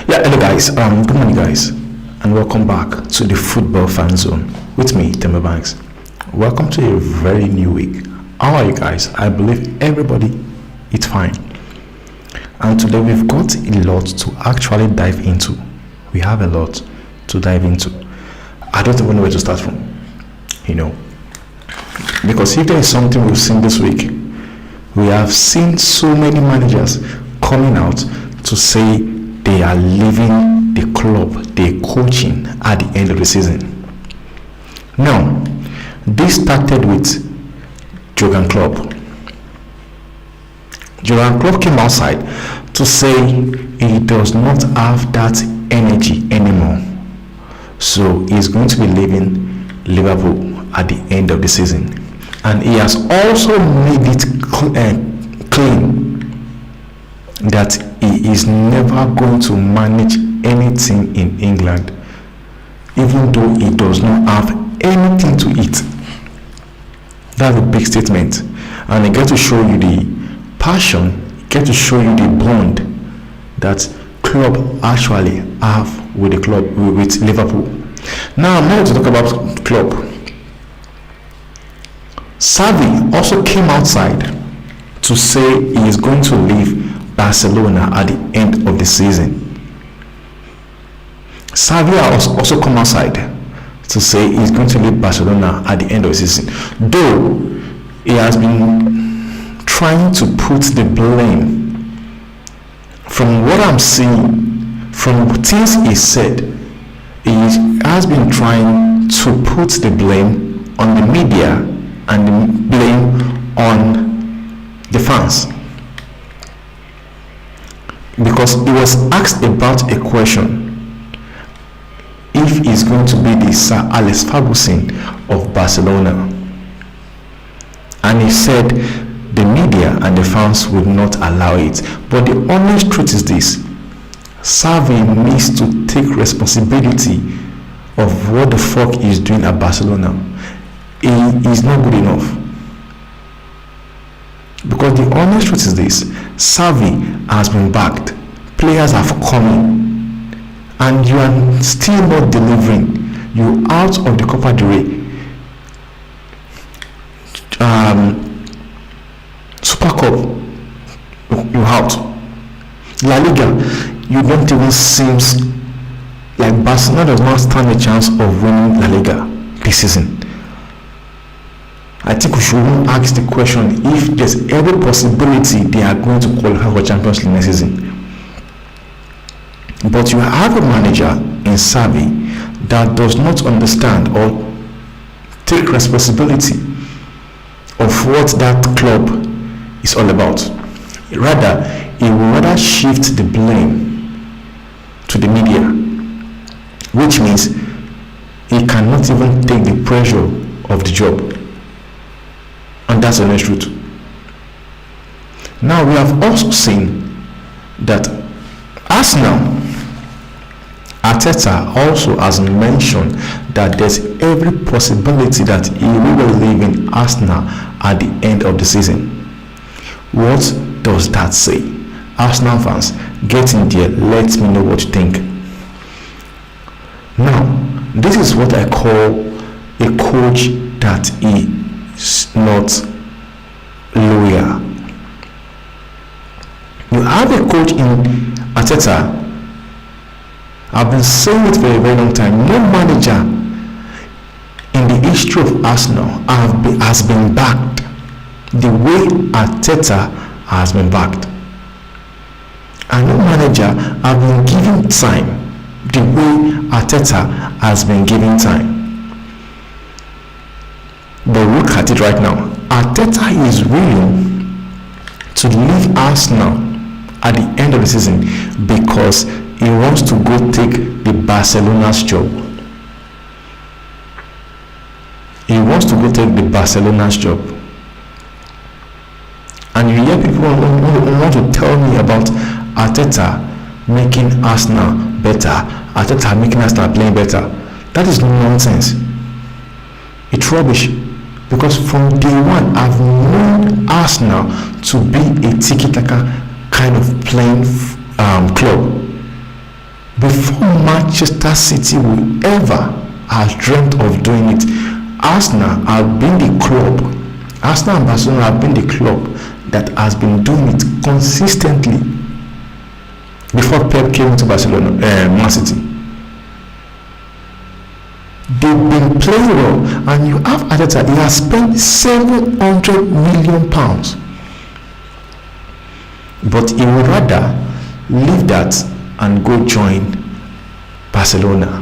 Yeah, hello guys. Good morning, guys, and welcome back to the Football Fan Zone with me, Temba Banks. Welcome to a very new week. How are you guys? I believe everybody is fine. And today we've got a lot to actually dive into. We have a lot to dive into. I don't even know where to start from. You know, because if there is something we've seen this week, we have seen so many managers coming out to say they are leaving the club they're coaching at the end of the season. Now, this started with Jurgen Klopp. Jurgen Klopp came outside to say he does not have that energy anymore. So he's going to be leaving Liverpool at the end of the season. And he has also made it clean that he is never going to manage anything in England, even though he does not have anything to eat. That's a big statement, and it gets to show you the passion, it gets to show you the bond that club actually have with the club, with Liverpool. Now I'm going to talk about club. Xavi also came outside to say he is going to leave Barcelona at the end of the season. Xavi has also come outside to say he's going to leave Barcelona at the end of the season, though he has been trying to put the blame. From what I'm seeing, from things he said, he has been trying to put the blame on the media and the blame on the fans, because he was asked about a question if he's going to be the Sir Alex Ferguson of Barcelona, and he said the media and the fans would not allow it. But the honest truth is this: Xavi needs to take responsibility of what the fuck he's doing at Barcelona. He is not good enough. Because the honest truth is this: Xavi has been backed, players have come in, and you are still not delivering. You out of the Copa del Rey, Super Cup, you out. La Liga, you don't even seem like Barcelona does not stand a chance of winning La Liga this season. I think we should ask the question if there's every possibility they are going to qualify for Champions League next season. But you have a manager in Xavi that does not understand or take responsibility of what that club is all about. Rather, he will rather shift the blame to the media, which means he cannot even take the pressure of the job. And that's the honest truth. Now we have also seen that Arsenal, Arteta also has mentioned that there's every possibility that he will leave in Arsenal at the end of the season. What does that say? Arsenal fans, get in there, let me know what you think. Now, this is what I call a coach that is not loyal. You have a coach in Arteta. I've been saying it for a very long time. No manager in the history of Arsenal has been backed the way Arteta has been backed. And no manager has been given time the way Arteta has been given time. But look at it right now. Arteta is willing to leave Arsenal at the end of the season because he wants to go take the Barcelona's job. He wants to go take the Barcelona's job. And you hear people who want to tell me about Arteta making Arsenal better, Arteta making Arsenal playing better. That is nonsense. It's rubbish. Because from day one, I've known Arsenal to be a tiki-taka kind of playing club. Before Manchester City will ever have dreamt of doing it, Arsenal have been the club. Arsenal and Barcelona have been the club that has been doing it consistently before Pep came to Barcelona, Man City. They've been playing well, and you have Arteta. He has spent 700 million pounds, but he would rather leave that and go join Barcelona.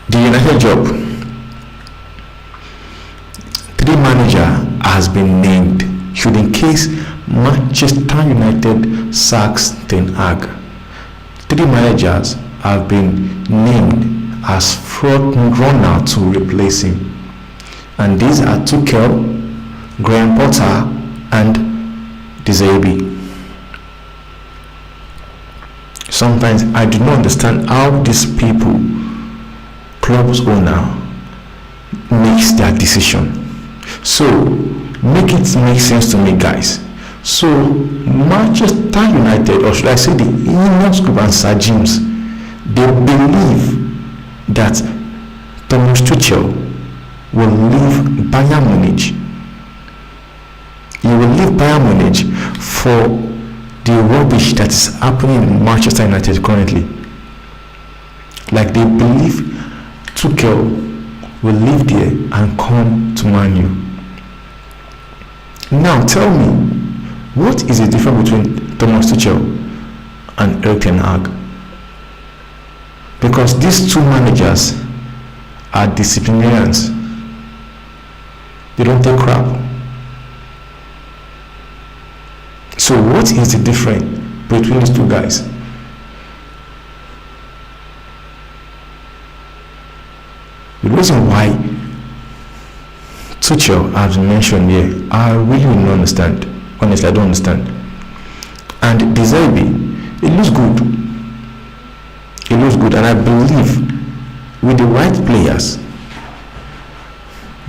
The United job. 3 manager has been named should in case Manchester United sacks Ten Hag. 3 managers have been named as front runner to replace him, and these are Tuchel, Graham Potter, and De Zerbi. Sometimes I do not understand how these people, club's owner, makes their decision. So make it make sense to me, guys. So Manchester United, or should I say the Ineos Group and Sir James, they believe that Thomas Tuchel will leave Bayern Munich. He will leave Bayern Munich for the rubbish that is happening in Manchester United currently. Like they believe Tuchel will leave there and come to Man U. Now tell me, what is the difference between Thomas Tuchel and Erik ten Hag? Because these 2 managers are disciplinarians. They don't take crap. So what is the difference between these 2 guys? The reason why Tuchel has been mentioned here, I really don't understand. Honestly, I don't understand. And De Zerbi, it looks good. It looks good, and I believe with the right players,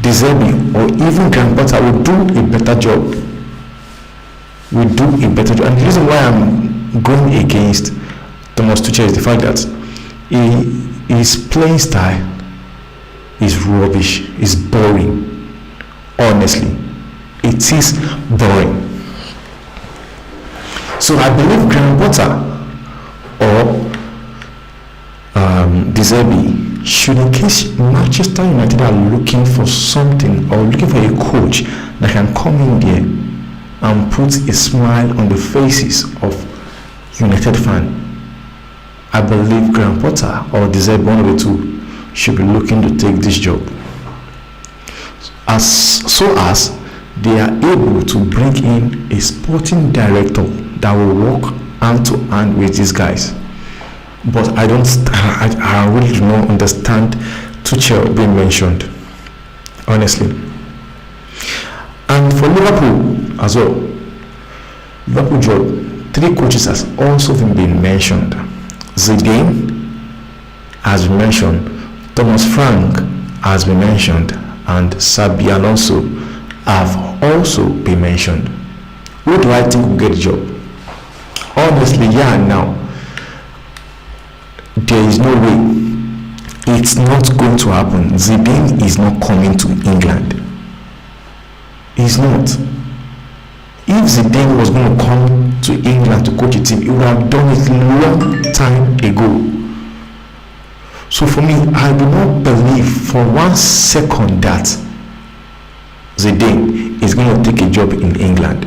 De Zerbi or even Graham Potter will do a better job. And the reason why I'm going against Thomas Tuchel is the fact that his playing style is rubbish, is boring. Honestly, it is boring. So I believe Graham Potter or De Zerbi should, in case Manchester United are looking for something or looking for a coach that can come in there and put a smile on the faces of United fans, I believe Graham Potter or De Zerbi, one of the 2, should be looking to take this job, as they are able to bring in a sporting director that will work hand to hand with these guys. But I really do not understand Tuchel being mentioned, honestly. And for Liverpool as well, Liverpool job, 3 coaches has also been mentioned. Zidane has been mentioned, Thomas Frank has been mentioned, and Xabi Alonso have also been mentioned. Who do I think will get the job? Honestly, now there is no way. It's not going to happen. Zidane is not coming to England. He's not. If Zidane was going to come to England to coach a team, he would have done it a long time ago. So for me, I do not believe for 1 second that Zidane is going to take a job in England,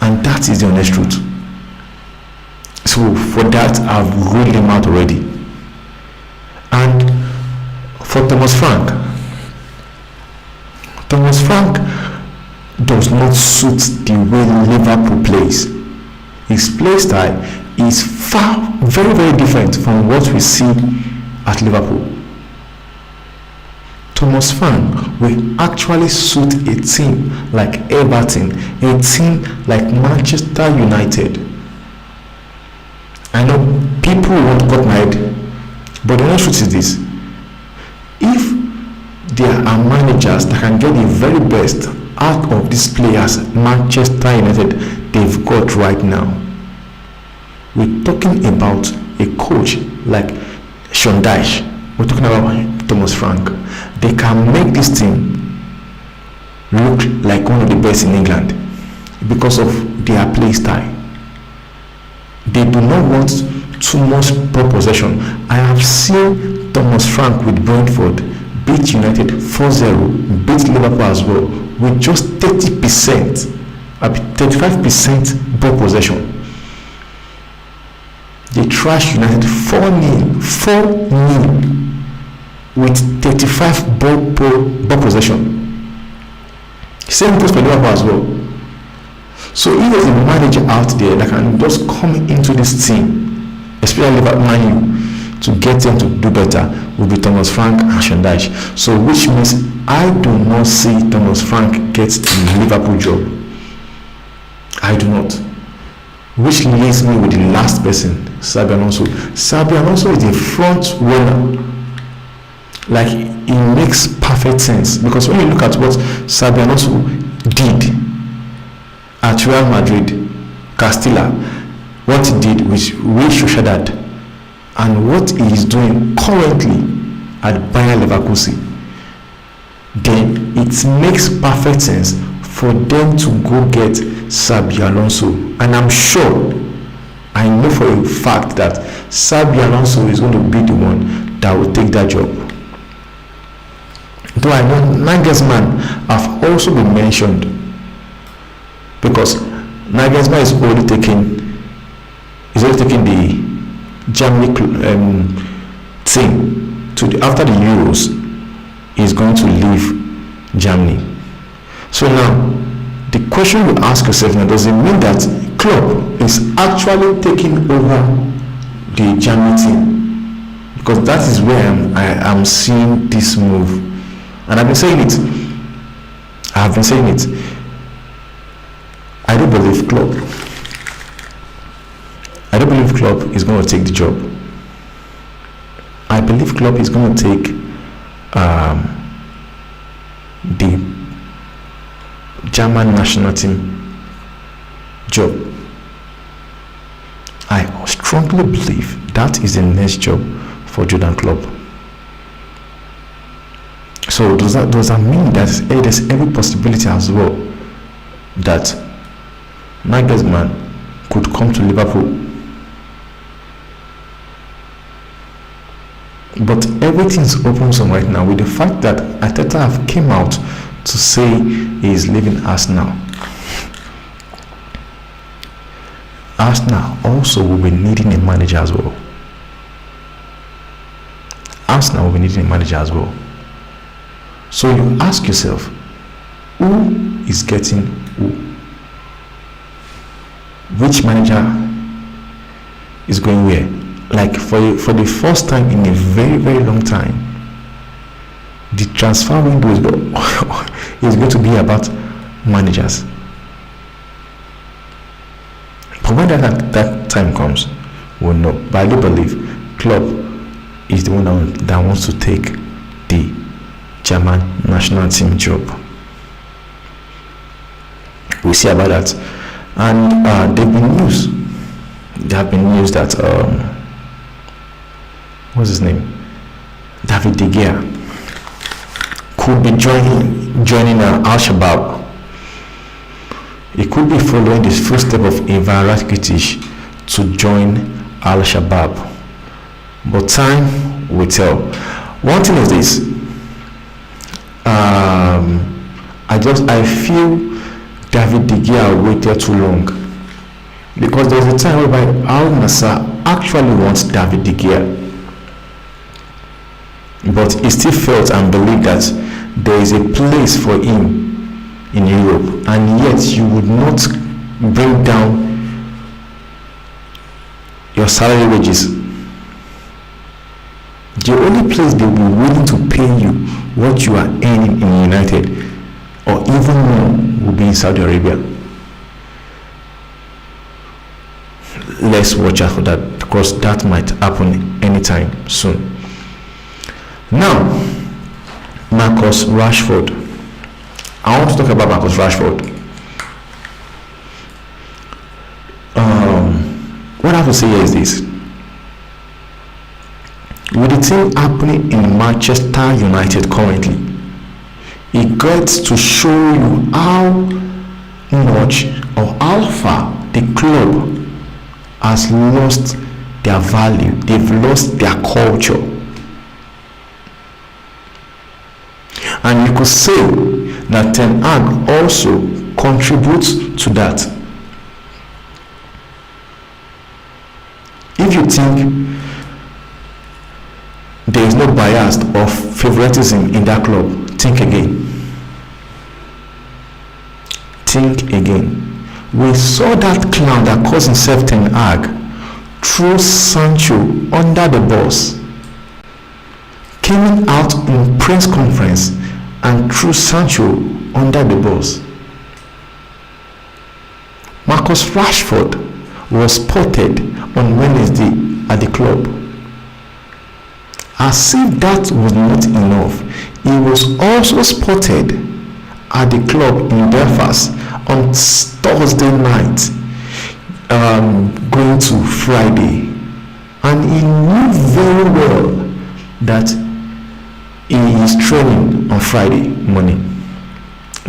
and that is the honest truth. So for that, I've ruled him out already. And for Thomas Frank does not suit the way Liverpool plays. His play style is very, very different from what we see at Liverpool. Thomas Frank will actually suit a team like Everton, a team like Manchester United. I know people won't cut my head, but the honest truth is this: if there are managers that can get the very best out of these players Manchester United they've got right now, We're talking about a coach like Sean Dyche. We're talking about Thomas Frank. They can make this team look like one of the best in England because of their play style. They do not want too much ball possession. I have seen Thomas Frank with Brentford beat United 4-0, beat Liverpool as well with just 30%, 35% ball possession. They trashed United 4-0 with 35 ball possession. Same goes for Liverpool as well. So if there's a manager out there that can just come into this team, especially Man U, to get them to do better, will be Thomas Frank and Sean Dyche. So which means I do not see Thomas Frank get the Liverpool job. I do not. Which leaves me with the last person, Xabi Alonso. Xabi Alonso is a front runner. Like, it makes perfect sense, because when you look at what Xabi Alonso did at Real Madrid, Castilla, what he did with Real Sociedad, and what he is doing currently at Bayer Leverkusen, then it makes perfect sense for them to go get Xabi Alonso. And I'm sure, I know for a fact that Xabi Alonso is going to be the one that will take that job. Though I know Nagelsmann have also been mentioned, because Nagelsmann is already taking the Germany team to after the Euros. Is going to leave Germany. So now the question you ask yourself now, does it mean that Klopp is actually taking over the Germany team? Because that is where I am seeing this move. And I've been saying it. I don't believe Klopp is going to take the job. I believe Klopp is going to take the German national team job. I strongly believe that is the next job for Jurgen Klopp. So does that mean that there's every possibility as well that Nagelsmann could come to Liverpool? But everything's open some right now with the fact that Arteta have came out to say he is leaving Arsenal. Arsenal also will be needing a manager as well. So you ask yourself, who is getting who? Which manager is going where? Like for the first time in a very, very long time, the transfer window is going to be about managers. But when that time comes, we'll know. But I do believe Klopp is the one that wants to take the German national team job. We'll see about that. And there have been news that what's his name? David De Gea could be joining Al-Shabaab. He could be following the footsteps of Ivan Rakitic to join Al-Shabaab. But time will tell. One thing is this. I feel David De Gea waited too long, because there was a time whereby Al Nassr actually wants David De Gea, but he still felt and believed that there is a place for him in Europe, and yet you would not bring down your salary wages. The only place they will be willing to pay you what you are earning in United, or even more, will be in Saudi Arabia. Let's watch out for that, because that might happen anytime soon. Now, Marcus Rashford. I want to talk about Marcus Rashford. When what I have to say here is this: with the thing happening in Manchester United currently, it gets to show you how much or how far the club has lost their value. They've lost their culture. And you could say that Ten Hag also contributes to that. If you think there is no bias of favoritism in that club, think again. Think again. We saw that clown that calls himself Ten Hag threw Sancho under the bus, came out in press conference and threw Sancho under the bus. Marcus Rashford was spotted on Wednesday at the club. As if that was not enough, he was also spotted at the club in Belfast on Thursday night, going to Friday, and he knew very well that he is training on Friday morning,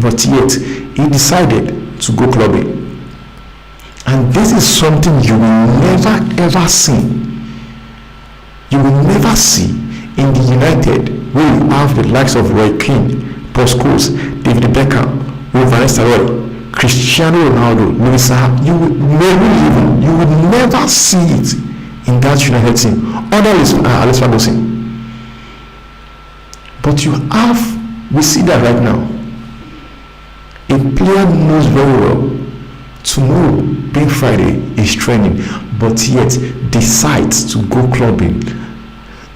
but yet he decided to go clubbing. And this is something you will never ever see. You will never see in the United, where you have the likes of Roy Keane, Paul Scholes, David Beckham, Van Nistelrooy, Cristiano Ronaldo, Luis Saha. You would never see it in that United team under Alex Ferguson. But we see that right now. A player knows very well tomorrow, being Friday, is training, but yet decides to go clubbing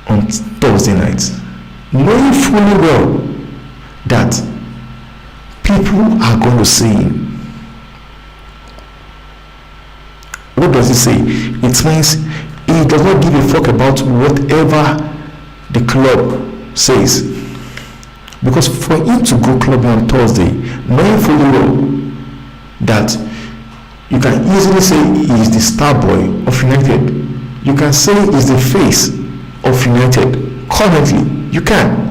on Thursday night, knowing fully well that people are going to see him. What does it say? It means he does not give a fuck about whatever the club says. Because for him to go clubbing on Thursday, knowing fully well that you can easily say he is the star boy of United, you can say he's the face of United currently. You can.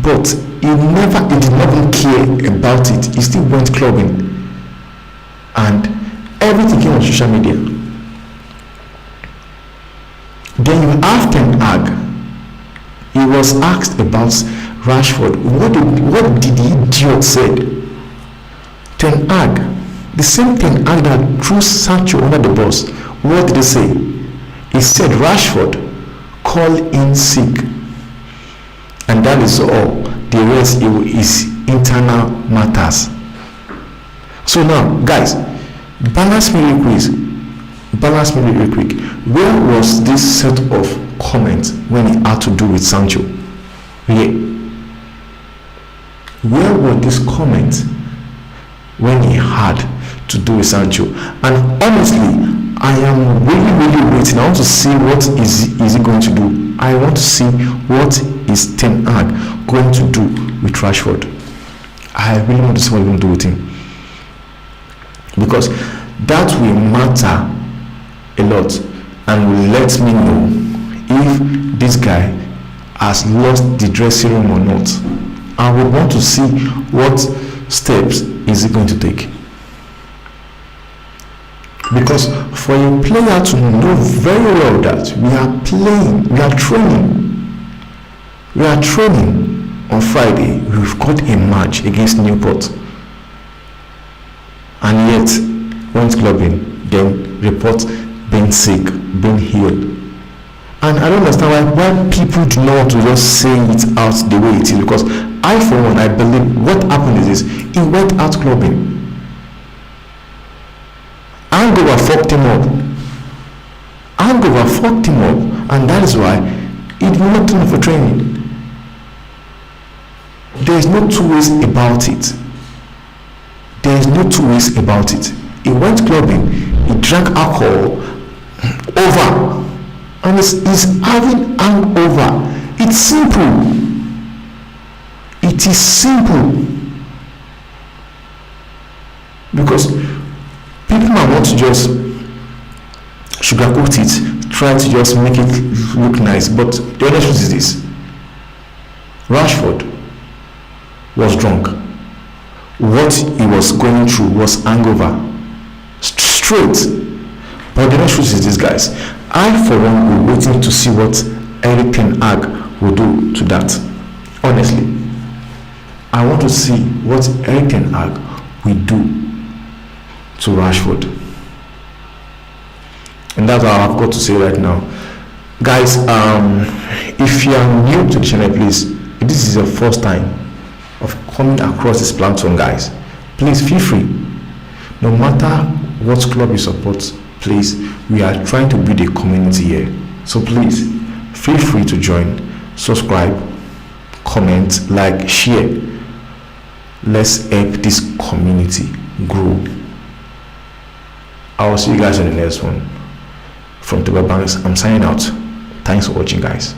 But he did not even care about it. He still went clubbing, and everything came on social media. Then you have Ten Hag. He was asked about Rashford. What did the idiot said? Ten Hag, the same Ten Hag that threw Sancho under the bus. What did he say? He said Rashford call in sick, and that is all. The rest is internal matters. So now, guys, balance me real quick. Where was this set of comments when it had to do with Sancho? Where were these comments when he had to do with Sancho? And honestly, I am really waiting. I want to see what is he going to do. I want to see what is Ten Hag going to do with Rashford. I really want to see what he's going to do with him, because that will matter a lot and will let me know if this guy has lost the dressing room or not. I would want to see what steps is he going to take. Because for a player to know very well that we are training on Friday, we've got a match against Newport, and yet went clubbing, then report being sick, being ill. And I don't understand why people do not want to just say it out the way it is, because I, for one, I believe what happened is this: he went out clubbing. Hangover fucked him up, and that is why he did not turn up for training. There is no two ways about it. He went clubbing, he drank alcohol over, and he's having hangover. It is simple. because people might want to just sugarcoat it, try to just make it look nice. But the honest truth is this: Rashford was drunk. What he was going through was hangover, straight. But the honest truth is this, guys. I, for one, will waiting to see what Eric Ten Hag will do to that. Honestly, I want to see what Eric Ten Hag will do to Rashford. And that's all I've got to say right now, guys. If you are new to the channel, please, if this is your first time of coming across this platform, guys, please feel free. No matter what club you support, please, we are trying to build a community here, so please feel free to join, subscribe, comment, like, share. Let's help this community grow. I will see you guys in the next one. From Tuba Banks, I'm signing out. Thanks for watching, guys.